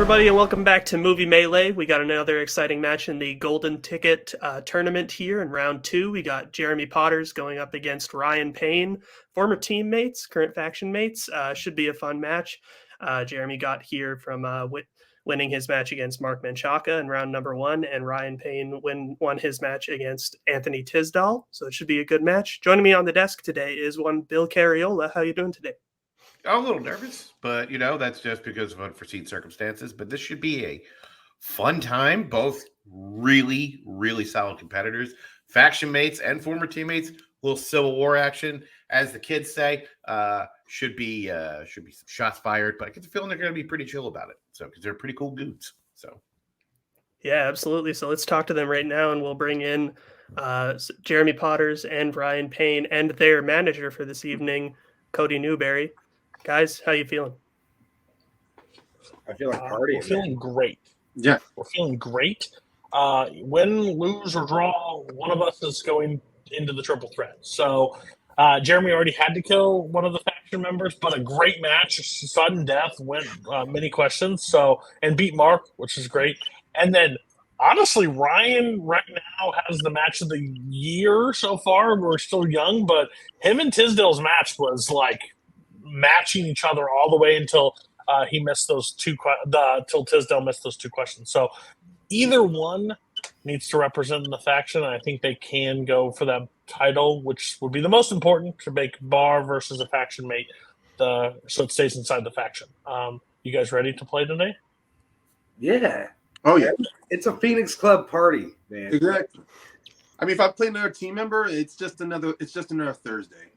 everybody, and welcome back to Movie Melee. We got another exciting match in the Golden Ticket tournament here in round 2. We got Jeremy Potters going up against Ryan Payne, former teammates, current faction mates. Should be a fun match. Jeremy got here from winning his match against Mark Menchaca in round number 1, and Ryan Payne won his match against Anthony Tisdall. So it should be a good match. Joining me on the desk today is one Bill Carriola. How you doing today? I'm a little nervous, but, that's just because of unforeseen circumstances. But this should be a fun time. Both really, really solid competitors, faction mates and former teammates. A little Civil War action, as the kids say. Should be some shots fired, but I get the feeling they're going to be pretty chill about it. So, because they're pretty cool dudes. So, yeah, absolutely. So let's talk to them right now, and we'll bring in Jeremy Potters and Ryan Payne and their manager for this evening, Cody Newberry. Guys, how you feeling? I feel like partying. We're feeling great. Yeah. We're feeling great. Win, lose, or draw, one of us is going into the triple threat. So Jeremy already had to kill one of the faction members, but a great match, sudden death, went many questions, and beat Mark, which is great. And then, honestly, Ryan right now has the match of the year so far. We're still young, but him and Tisdale's match was like matching each other all the way until he missed those till Tisdale missed those 2 questions. So either one needs to represent the faction, and I think they can go for that title, which would be the most important to make Bar versus a faction mate, so it stays inside the faction. You guys ready to play today? Yeah. Oh yeah, It's a Phoenix Club party, man. exactly. I mean, if I play another team member, it's just another Thursday.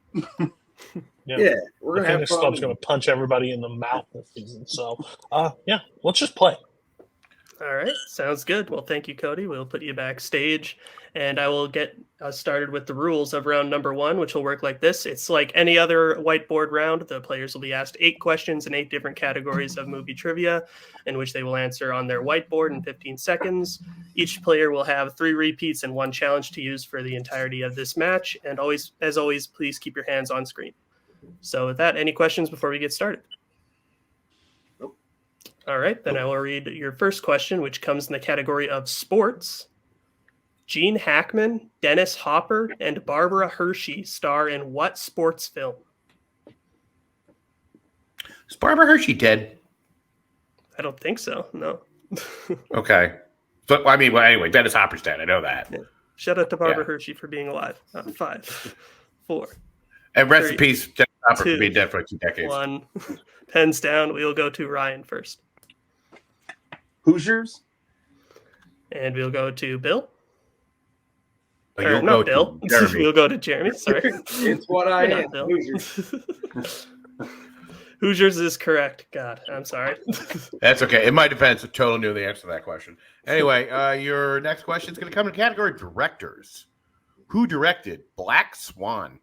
Yeah, we're The gonna have Phoenix fun. Club's going to punch everybody in the mouth this season. So, let's just play. All right, sounds good. Well, thank you, Cody. We'll put you backstage, and I will get us started with the rules of round number 1, which will work like this. It's like any other whiteboard round. The players will be asked 8 questions in 8 different categories of movie trivia, in which they will answer on their whiteboard in 15 seconds. Each player will have 3 repeats and 1 challenge to use for the entirety of this match. And as always, please keep your hands on screen. So with that, any questions before we get started? All right, then I will read your first question, which comes in the category of sports. Gene Hackman, Dennis Hopper, and Barbara Hershey star in what sports film? is Barbara Hershey dead? I don't think so, no. Okay. But, anyway, Dennis Hopper's dead. I know that. Yeah. Shout out to Barbara Hershey for being alive. 5, 4, And rest 3, in peace, Dennis Hopper, 2, for being dead for 2 decades. 1. Pens down. We will go to Ryan first. Hoosiers. And we'll go to Bill. Oh, Or, you'll not go Bill. to Jeremy. We'll go to Jeremy. Sorry. It's what I You're am. not Bill. Hoosiers. Hoosiers is correct. God, I'm sorry. That's okay. In my defense, I totally knew the answer to that question. Anyway, your next question is going to come in the category of directors. Who directed Black Swan?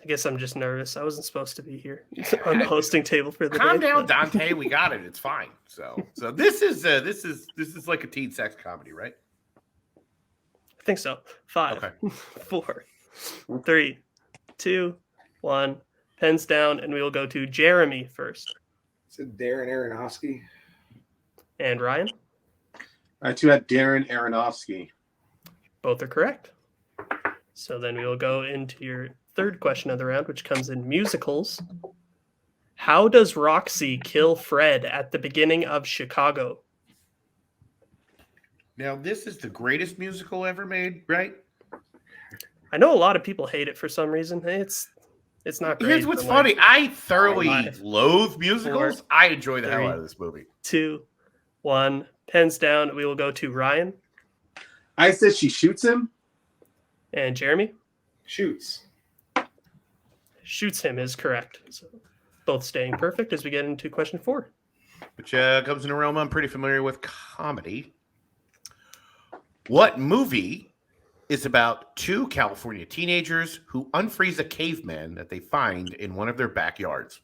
I guess I'm just nervous. I wasn't supposed to be here on the hosting table for the Calm day. down, Dante. We got it. It's fine. So this is like a teen sex comedy, right? I think so. 5, Okay. 4, 3, 2, 1. Pens down, and we will go to Jeremy first. Is it Darren Aronofsky? And Ryan. I too had Darren Aronofsky. Both are correct. So then we will go into your third question of the round, which comes in musicals. How does Roxy kill Fred at the beginning of Chicago? Now, this is the greatest musical ever made, right? I know a lot of people hate it for some reason. It's not great. Here's what's but, funny. I thoroughly 5, loathe musicals. 4, I enjoy the hell 3, out of this movie. 2, 1. Pens down. We will go to Ryan I said she shoots him. and Jeremy. Shoots. Shoots him is correct. So both staying perfect as we get into question 4. Which comes in a realm I'm pretty familiar with, comedy. What movie is about 2 California teenagers who unfreeze a caveman that they find in one of their backyards?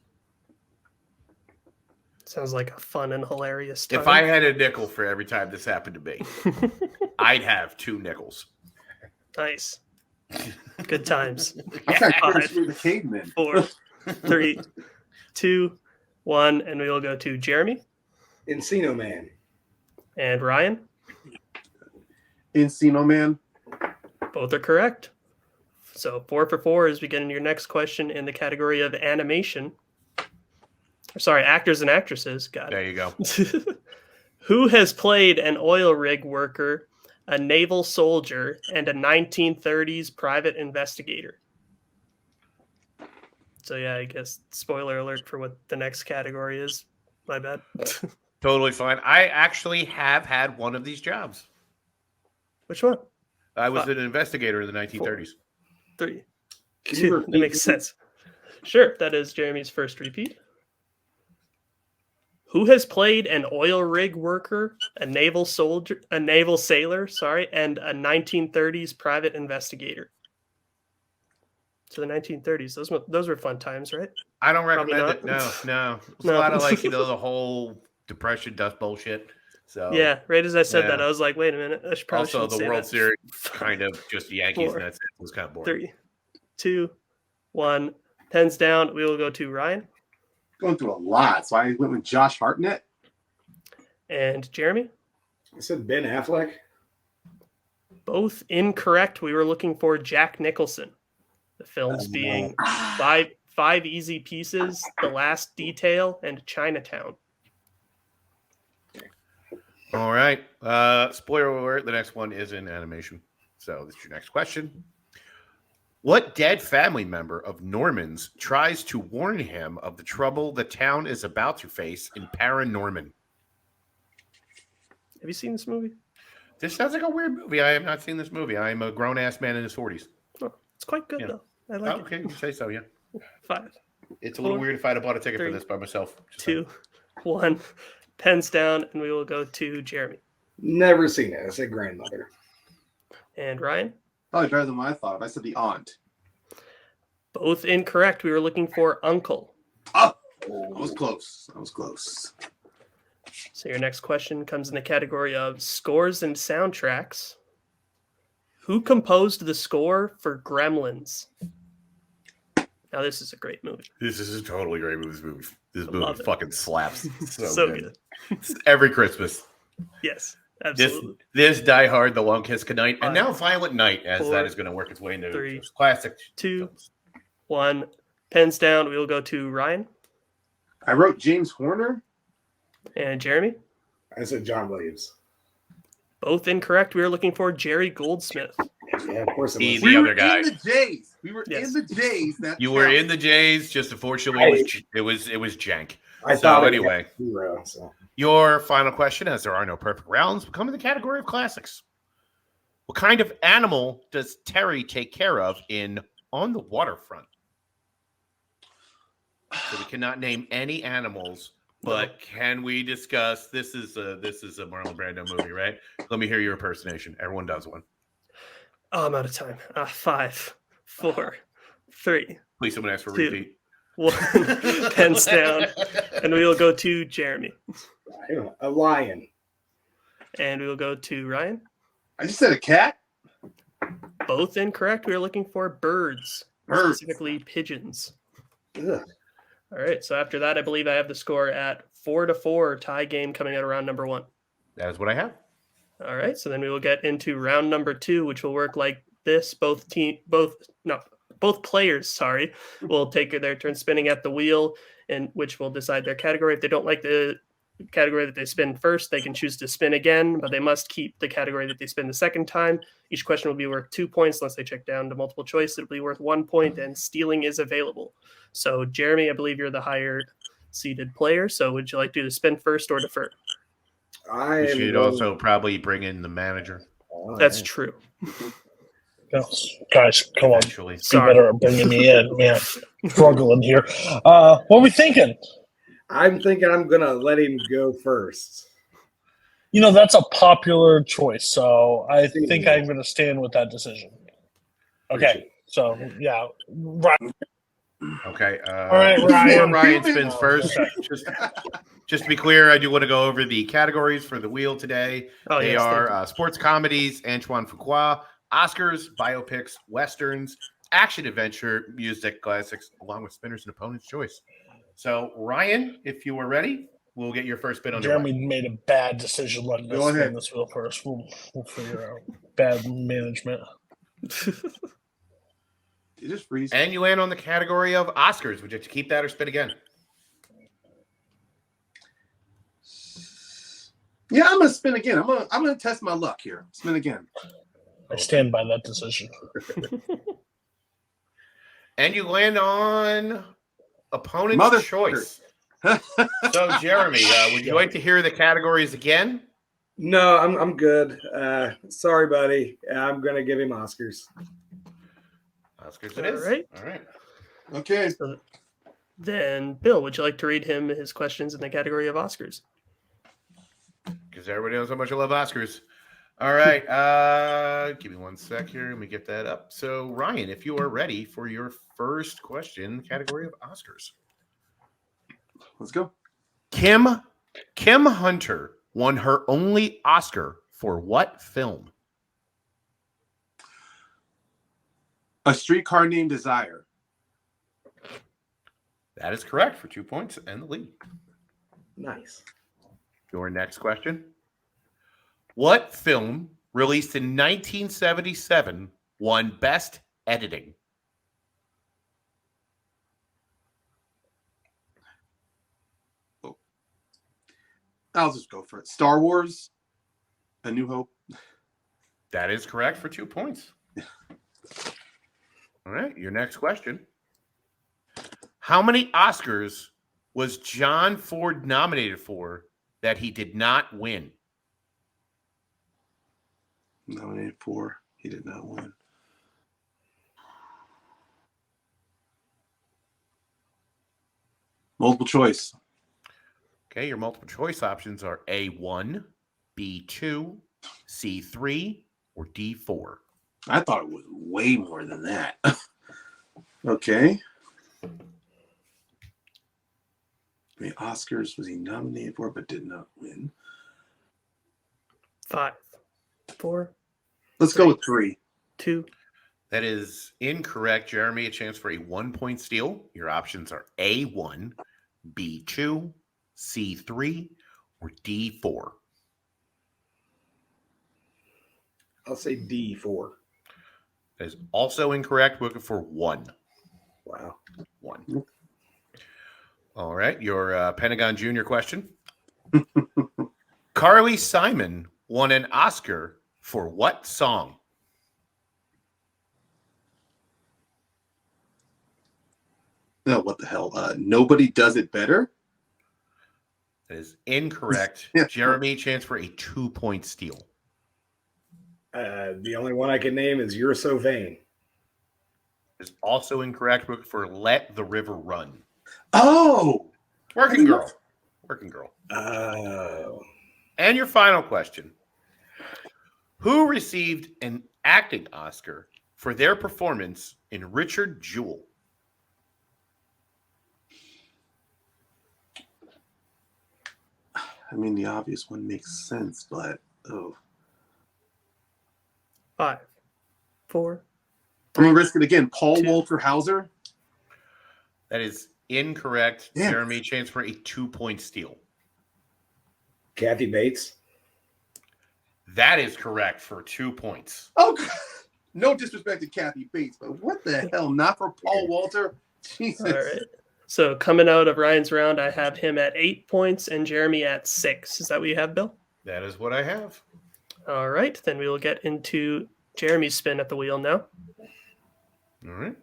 Sounds like a fun and hilarious time. If I had a nickel for every time this happened to me, I'd have 2 nickels. Nice. Good times. I'm trying to 5, finish with the caveman. 4, 3, 2, 1, and we will go to Jeremy. Encino Man. And Ryan? Encino Man. Both are correct. So 4 for 4 as we get into your next question in the category of animation. Sorry, actors and actresses. Got There it. you go. Who has played an oil rig worker, a naval soldier, and a 1930s private investigator? So yeah, I guess spoiler alert for what the next category is. My bad. Totally fine. I actually have had one of these jobs. Which one? I was an investigator in the 1930s. 3, Can you 2. repeat That makes sense. Sure, that is Jeremy's first repeat. Who has played an oil rig worker, a naval soldier, a naval sailor, and a 1930s private investigator? So the 1930s, those were fun times, right? I don't Probably recommend it. not. No. It's No. a lot of the whole Depression dust bullshit. So Yeah, right as I said that, yeah. I was like, wait a minute. I probably Also, shouldn't the say World that. Series kind of just Yankees, 4, and that's it. It was kind of boring. 3, 2, 1. Pens down. We will go to Ryan Going through a lot, so I went with Josh Hartnett. and Jeremy. I said Ben Affleck. Both incorrect. We were looking for Jack Nicholson. The films being five Easy Pieces, The Last Detail, and Chinatown. All right. Spoiler alert, the next one is in animation. So this is your next question. What dead family member of Norman's tries to warn him of the trouble the town is about to face in Paranorman? Have you seen this movie? This sounds like a weird movie. I have not seen this movie. I'm a grown-ass man in his 40s. Oh, it's quite good, Yeah. though. I like Okay, you say so, yeah. it. 5, It's a little 4, weird if I'd have bought a ticket 3, for this by myself. Just 2, 1. Pens down, and we will go to Jeremy. Never seen it. I said grandmother. And Ryan? Probably better than what I thought. I said the aunt. Both incorrect. We were looking for Uncle. Oh, I was close. I was close. So your next question comes in the category of scores and soundtracks. Who composed the score for Gremlins? Now, this is a great movie. This is a totally great movie. This I movie love it. fucking slaps. So good. It's every Christmas. Yes, absolutely. This Die Hard, The Long Kiss Goodnight, and 5, now Violent Night, as 4, that is going to work its way into 3, classic 2, films. 1. Pens down. We will go to Ryan I wrote James Horner. and Jeremy. I said John Williams. Both incorrect. We were looking for Jerry Goldsmith. Yeah, of course it He- was. The other guy. in the Jays. We were Yes. in the Jays. You were in the Jays, just unfortunately it was jank. I So thought anyway, hero. So your final question, as there are no perfect rounds, will come in the category of classics. What kind of animal does Terry take care of in On the Waterfront? So we cannot name any animals, but can we discuss? This is a Marlon Brando movie, right? Let me hear your impersonation. Everyone does one. Oh, I'm out of time. 5, 4, 3, Please, someone ask for a 2, repeat. 1. Pens down. And we will go to Jeremy. I don't know, a lion. And we will go to Ryan. I just said a cat. Both incorrect. We are looking for birds, Birds. specifically pigeons. Ugh. All right. So after that, I believe I have the score at 4-4, tie game coming out of round number 1. That is what I have. All right. So then we will get into round number 2, which will work like this. Both players, will take their turn spinning at the wheel, and which will decide their category. If they don't like the category that they spin first, they can choose to spin again, but they must keep the category that they spin the second time. Each question will be worth 2 points unless they check down to multiple choice. It'll be worth 1 point, and stealing is available. So, Jeremy, I believe you're the higher seeded player. So, would you like to spin first or defer? I We am should going- also probably bring in the manager. Oh, That's yeah. true. Guys, come on. Eventually. Be Sorry. better at bringing me in, man. Struggling here. What are we thinking? I'm thinking I'm gonna let him go first. That's a popular choice, so I think I'm going to stand with that decision. Okay, so yeah, right. Okay. All right, Ryan. Ryan spins first. Just to be clear, I do want to go over the categories for the wheel today. Oh, They yes, are thank you. sports comedies, Antoine Fuqua, Oscars, biopics, westerns, action adventure, music classics, along with spinners and opponent's choice. So, Ryan, if you are ready, we'll get your first spin on Jeremy made a bad decision letting Go us ahead. spin this wheel first. We'll figure out. Bad management. You just freeze. And you land on the category of Oscars. Would you have to keep that or spin again? Yeah, I'm gonna spin again. I'm gonna test my luck here. Spin again. I stand by that decision. And you land on opponent's Mother- choice. So, Jeremy, would you like to hear the categories again? No, I'm good. Sorry, buddy. I'm gonna give him Oscars. Oscars it is. All right. Okay. So then, Bill, would you like to read him his questions in the category of Oscars? Because everybody knows how much I love Oscars. All right. Give me 1 sec here. Let me get that up. So, Ryan, if you are ready for your first question, category of Oscars. Let's go. Kim Hunter won her only Oscar for what film? A Streetcar Named Desire. That is correct for 2 points and the lead. Nice. Your next question. What film released in 1977 won Best Editing? I'll just go for it. Star Wars, A New Hope. That is correct for 2 points. All right, your next question. How many Oscars was John Ford nominated for that he did not win? Nominated for. He did not win. Multiple choice. Okay, your multiple choice options are A1, B2, C3, or D4. I thought it was way more than that. Okay. How many Oscars was he nominated for but did not win? 5, 4, Let's go with 3. 2. That is incorrect, Jeremy. A chance for a 1 point steal. Your options are A1, B2, C3, or D4. I'll say D4. That is also incorrect. We're looking for 1. Wow. 1. All right. Your Pentagon Junior question. Carly Simon won an Oscar for what song? No, what the hell? Nobody Does It Better? That is incorrect. Yeah. Jeremy, chance for a 2 point steal. The only one I can name is You're So Vain. Is also incorrect. We're looking for Let the River Run. Oh! Working Girl. Working Girl. Oh. And your final question. Who received an acting Oscar for their performance in Richard Jewell? I mean, the obvious one makes sense, but oh. 5, 4. I'm going to risk it again. Paul 2. Walter Hauser? That is incorrect. Yeah. Jeremy, chance for a 2 point steal. Kathy Bates. That is correct for 2 points. Oh, God. No disrespect to Kathy Bates, but what the hell? Not for Paul Walter? Jesus. All right. So coming out of Ryan's round, I have him at 8 points and Jeremy at 6. Is that what you have, Bill? That is what I have. All right. Then we will get into Jeremy's spin at the wheel now. All right.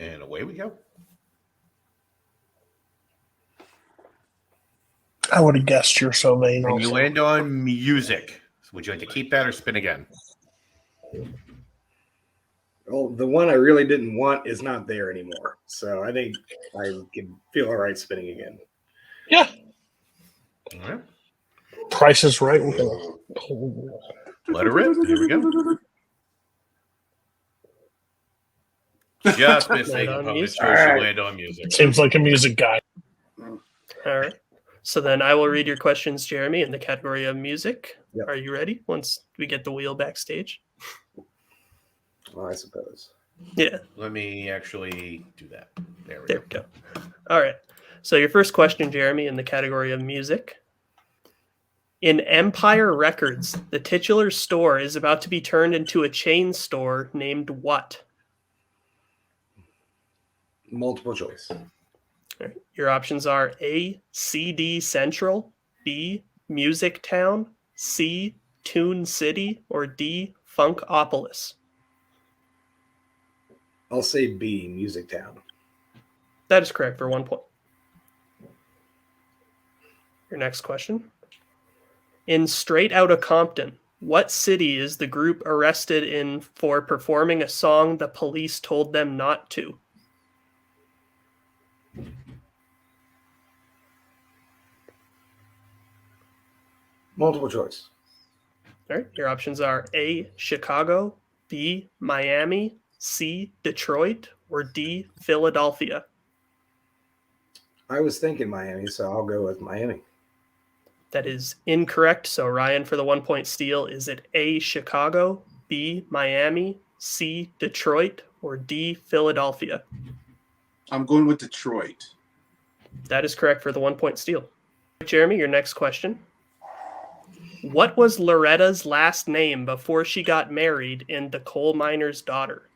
And away we go. I would have guessed You're So Vain. And you Also. land on music. Would you like to keep that or spin again? Well, the one I really didn't want is not there anymore. So I think I can feel all right spinning again. Yeah. All right. Price is Right. Let her rip. Here we go. Just missing Land on opponent music. choice. You land on music. Seems like a music guy. All right. So then I will read your questions, Jeremy, in the category of music. Yep. Are you ready once we get the wheel backstage? Well, I suppose. Yeah. Let me actually do that. There we There go. we go. All right. So your first question, Jeremy, in the category of music. In Empire Records, the titular store is about to be turned into a chain store named what? Multiple choice. All right. Your options are A, CD Central, B, Music Town, C, Tune City, or D, Funkopolis. I'll say B, Music Town. That is correct for 1 point. Your next question. In Straight Outta Compton, what city is the group arrested in for performing a song the police told them not to? Multiple choice. All right. Your options are A, Chicago, B, Miami, C, Detroit, or D, Philadelphia. I was thinking Miami, so I'll go with Miami. That is incorrect. So Ryan, for the 1 point steal, is it A, Chicago, B, Miami, C, Detroit, or D, Philadelphia? I'm going with Detroit. That is correct for the 1 point steal. Jeremy, your next question. What was Loretta's last name before she got married in The Coal Miner's Daughter?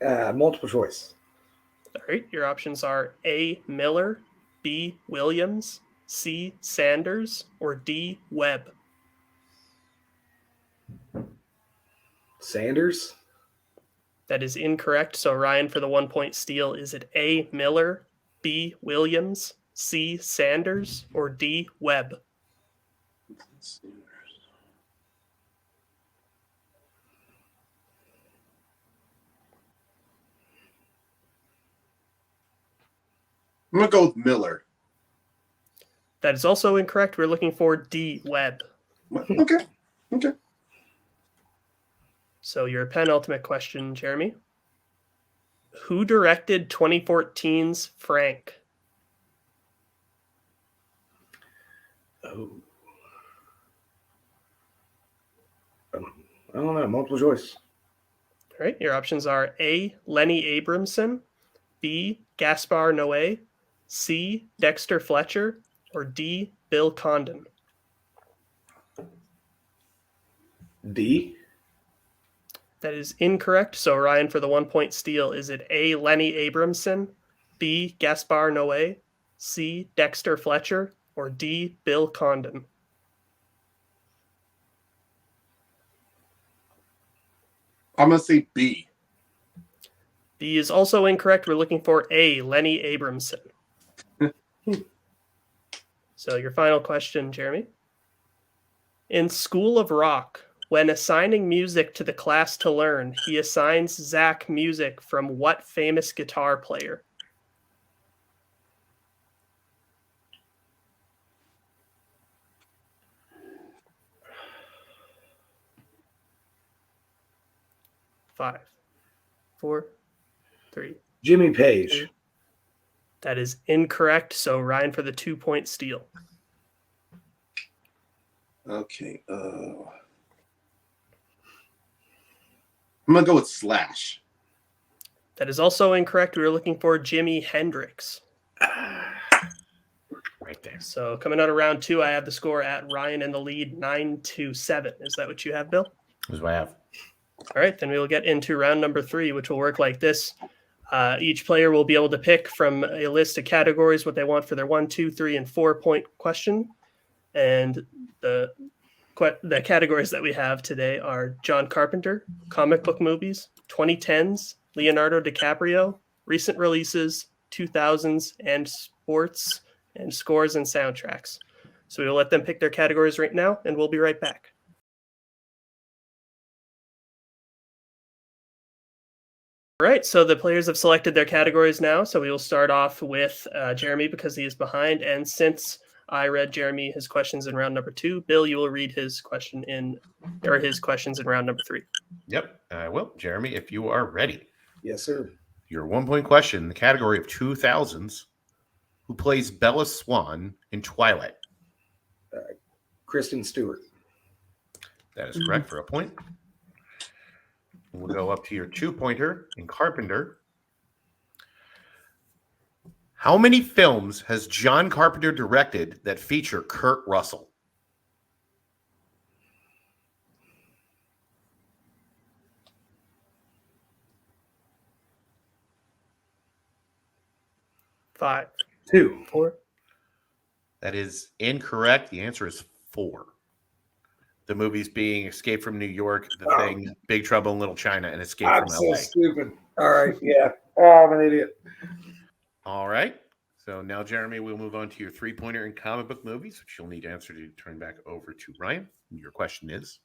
Multiple choice. All right, your options are A, Miller, B, Williams, C, Sanders, or D, Webb. Sanders. That is incorrect. So Ryan, for the 1 point steal, is it A, Miller, B, Williams, C, Sanders, or D, Webb? I'm going to go with Miller. That is also incorrect. We're looking for D, Webb. Okay. Okay. So your penultimate question, Jeremy. Who directed 2014's Frank? Oh. I don't know. Multiple choice. All right, your options are A, Lenny Abramson, B, Gaspar Noé, C, Dexter Fletcher, or D, Bill Condon. D. That is incorrect. So Ryan, for the 1 point steal, is it A, Lenny Abramson, B, Gaspar Noé, C, Dexter Fletcher, or D, Bill Condon? I'm going to say B. B is also incorrect. We're looking for A, Lenny Abramson. So your final question, Jeremy. In School of Rock, when assigning music to the class to learn, he assigns Zach music from what famous guitar player? Five, four, three. Jimmy Page. Two. That is incorrect. So Ryan, for the 2 point steal. Okay. I'm going to go with Slash. That is also incorrect. We were looking for Jimi Hendrix. Right there. So coming out of round 2, I have the score at Ryan in the lead 9-7. Is that what you have, Bill? That's what I have. All right, then we will get into round number 3, which will work like this. Each player will be able to pick from a list of categories what they want for their 1, 2, 3, and 4 point question. And the categories that we have today are John Carpenter, comic book movies, 2010s, Leonardo DiCaprio, recent releases, 2000s, and sports, and scores and soundtracks. So we will let them pick their categories right now, and we'll be right back. All right, so the players have selected their categories now. So we will start off with Jeremy because he is behind. And since I read Jeremy his questions in round number 2, Bill, you will read his questions in round number 3. Yep, I will. Jeremy, if you are ready. Yes, sir. Your 1 point question in the category of 2000s. Who plays Bella Swan in Twilight? Kristen Stewart. That is correct for a point. We'll go up to your 2-pointer in Carpenter. How many films has John Carpenter directed that feature Kurt Russell? Five, 2. 4. That is incorrect. The answer is 4. The movies being Escape from New York, The Thing, Big Trouble in Little China, and Escape I'm from so LA. stupid. All right, yeah. Oh, I'm an idiot. All right. So now, Jeremy, we'll move on to your 3-pointer in comic book movies, which you'll need to answer to turn back over to Ryan. Your question is,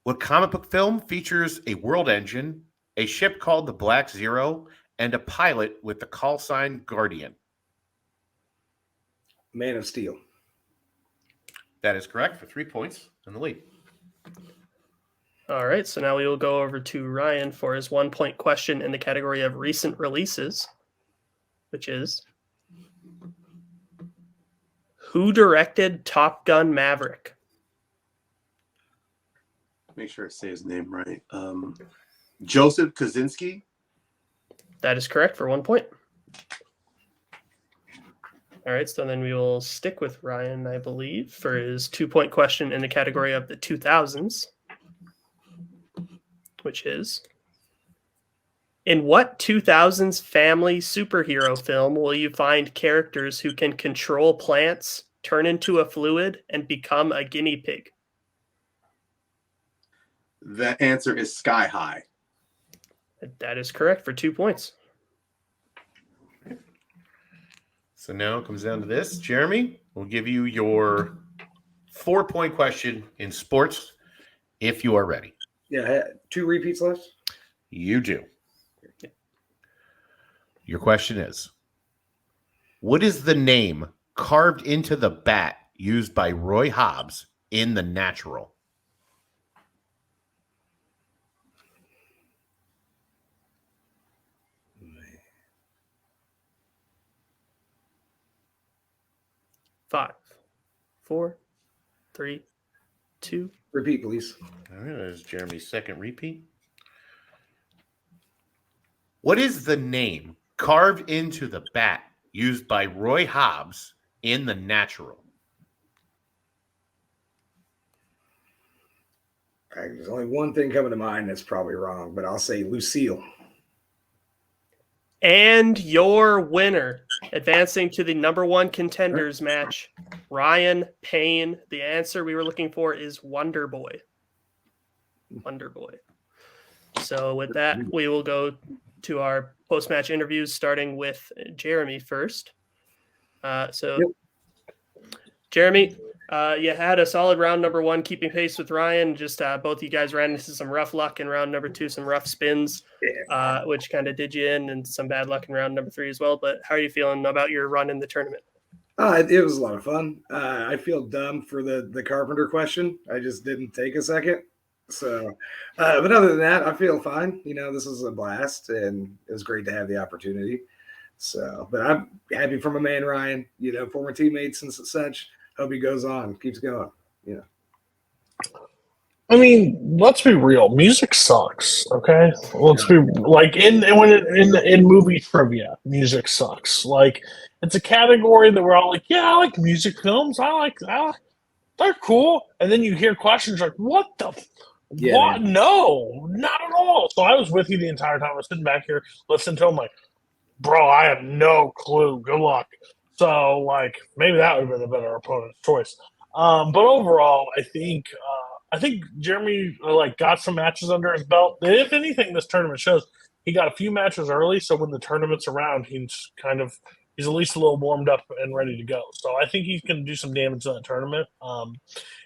what comic book film features a world engine, a ship called the Black Zero, and a pilot with the call sign Guardian? Man of Steel. That is correct for 3 points in the lead. All right, so now we will go over to Ryan for his 1-point question in the category of recent releases, which is, who directed Top Gun Maverick? Make sure I say his name right. Joseph Kosinski. That is correct for 1 point. All right, so then we will stick with Ryan, I believe, for his 2-point question in the category of the 2000s, which is, in what 2000s family superhero film will you find characters who can control plants, turn into a fluid, and become a guinea pig? The answer is Sky High. That is correct for 2 points. So now it comes down to this. Jeremy, we'll give you your 4-point question in sports if you are ready. Yeah, 2 repeats left. You do. Your question is, what is the name carved into the bat used by Roy Hobbs in The Natural? Five, 4, 3, 2. Repeat, please. All right, there's Jeremy's second repeat. What is the name carved into the bat used by Roy Hobbs in The Natural? All right, there's only one thing coming to mind that's probably wrong, but I'll say Lucille. And your winner, advancing to the number 1 contenders match, Ryan Payne. The answer we were looking for is Wonder Boy. Wonder Boy. So with that, we will go to our post-match interviews, starting with Jeremy first. Jeremy, you had a solid round number 1, keeping pace with Ryan. Just both of you guys ran into some rough luck in round number 2, some rough spins, which kind of did you in, and some bad luck in round number 3 as well. But how are you feeling about your run in the tournament? It was a lot of fun. I feel dumb for the Carpenter question. I just didn't take a second. So, but other than that, I feel fine. You know, this was a blast, and it was great to have the opportunity. So, but I'm happy for my man Ryan. You know, former teammates and such. Hope he goes on, keeps going. You know. I mean, let's be real. Music sucks. Okay, let's be like in movie trivia, music sucks. Like it's a category that we're all like, yeah, I like music films. They're cool. And then you hear questions like, what the. Yeah, what? man. No, not at all. So I was with you the entire time. I was sitting back here listening to him like, bro, I have no clue. Good luck. So, like, maybe that would have been a better opponent's choice. But overall, I think Jeremy got some matches under his belt. If anything, this tournament shows he got a few matches early. So when the tournament's around, he's at least a little warmed up and ready to go. So I think he's going to do some damage in that tournament.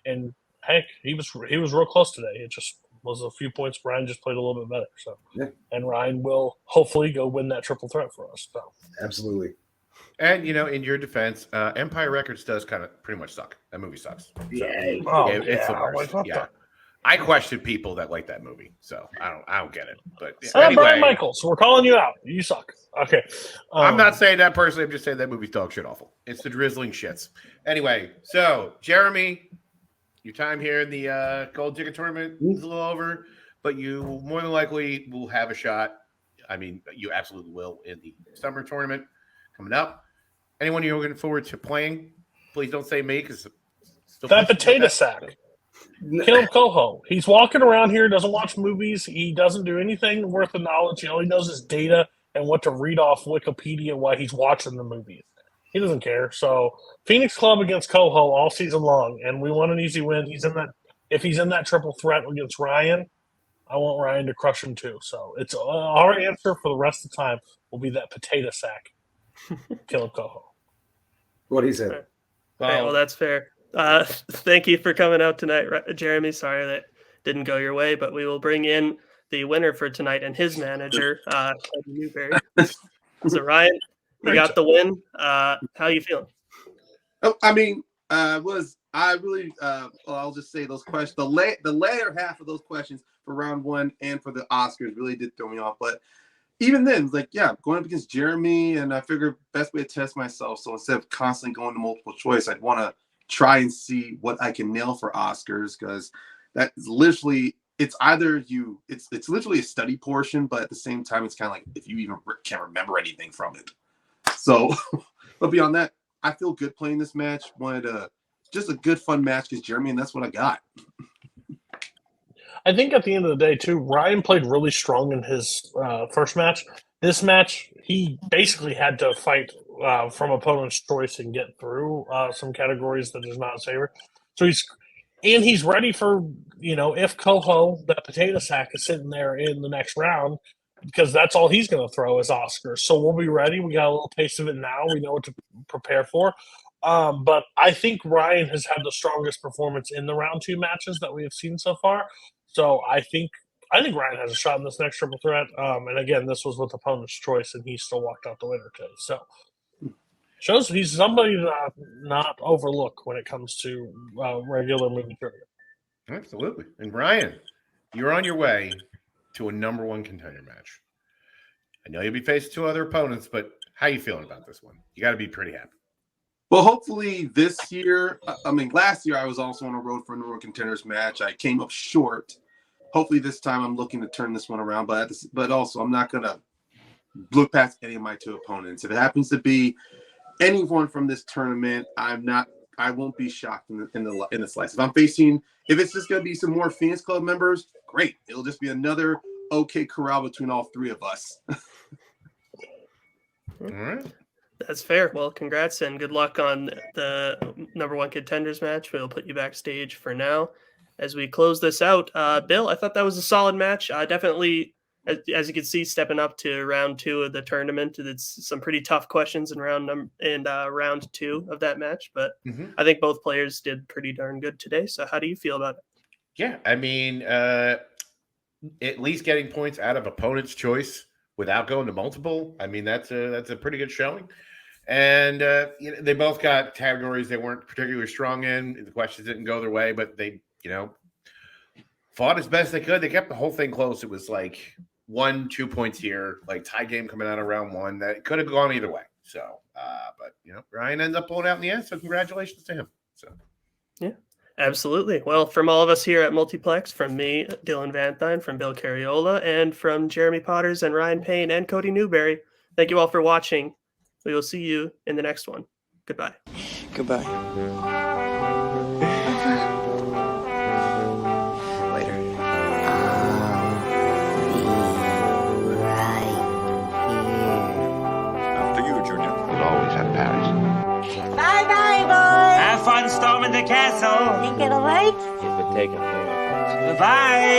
And heck, he was real close today. It just was a few points. Ryan just played a little bit better. So, yeah. And Ryan will hopefully go win that triple threat for us. So absolutely. And, you know, in your defense, Empire Records does kind of pretty much suck. That movie sucks. So, Yeah. It's the worst. Yeah. I question people that like that movie, so I don't get it. But anyway, Brian Michaels, we're calling you out. You suck. Okay. I'm not saying that personally. I'm just saying that movie's dog shit awful. It's the drizzling shits. Anyway, so Jeremy, your time here in the Gold Ticket Tournament is a little over. but you more than likely will have a shot. I mean, you absolutely will in the summer tournament coming up. Anyone you're looking forward to playing, please don't say me because that potato sack. Kaleb Koho. He's walking around here, doesn't watch movies. He doesn't do anything worth the knowledge. He only knows his data and what to read off Wikipedia while he's watching the movies. He doesn't care. So Phoenix Club against Koho all season long, and we want an easy win. If he's in that triple threat against Ryan, I want Ryan to crush him too. So it's our answer for the rest of the time will be that potato sack. Kaleb Koho. What he said. Well, that's fair. Thank you for coming out tonight, Jeremy. Sorry that didn't go your way, but we will bring in the winner for tonight and his manager, Cody Newberry. So Ryan, you got the win. How you feeling? I mean, I'll just say those questions. The latter half of those questions for round one and for the Oscars really did throw me off. But even then, like, yeah, going up against Jeremy, and I figured best way to test myself. So instead of constantly going to multiple choice, I'd want to try and see what I can nail for Oscars, because that is literally, it's literally a study portion, but at the same time, it's kind of like if you even can't remember anything from it. So, but beyond that, I feel good playing this match. Wanted just a good, fun match against Jeremy, and that's what I got. I think at the end of the day, too, Ryan played really strong in his first match. This match, he basically had to fight from opponent's choice and get through some categories that is not saver. So he's ready for, if Koho, that potato sack, is sitting there in the next round, because that's all he's going to throw is Oscars. So we'll be ready. We got a little taste of it now. We know what to prepare for. But I think Ryan has had the strongest performance in the round two matches that we have seen so far. So I think Ryan has a shot in this next triple threat. And again, this was with opponent's choice, and he still walked out the winner today. So shows he's somebody to not overlook when it comes to regular movie trivia. Absolutely. And Ryan, you're on your way to a number one contender match. I know you'll be facing two other opponents, but how you feeling about this one? You got to be pretty happy. Well, hopefully this year, last year I was also on a road for a number one contenders match. I came up short. Hopefully this time I'm looking to turn this one around, but also I'm not going to look past any of my two opponents. If it happens to be anyone from this tournament, I won't be shocked in the slice. If it's just going to be some more Phoenix Club members, great. It'll just be another okay corral between all three of us. All right. That's fair. Well, congrats and good luck on the number one contenders match. We'll put you backstage for now. As we close this out, Bill, I thought that was a solid match. Definitely, as you can see, stepping up to round two of the tournament. It's some pretty tough questions in round two of that match, but I think both players did pretty darn good today. So how do you feel about it? Yeah, I mean, at least getting points out of opponent's choice without going to multiple. I mean, that's a pretty good showing. And they both got categories they weren't particularly strong in. The questions didn't go their way, but they, fought as best they could. They kept the whole thing close. It was like 1-2 points here, like tie game coming out of round one. That could have gone either way. So, but Ryan ends up pulling out in the end. So congratulations to him. So, yeah. Absolutely. Well, from all of us here at Multiplex, from me, Dylan Van Thine, from Bill Carriola, and from Jeremy Potters and Ryan Payne and Cody Newberry, thank you all for watching. We will see you in the next one. Goodbye. Goodbye. Later. After you, Junior. We'll always have Paris. Bye-bye, boys. Have fun storming the castle. Think it'll work? Bye.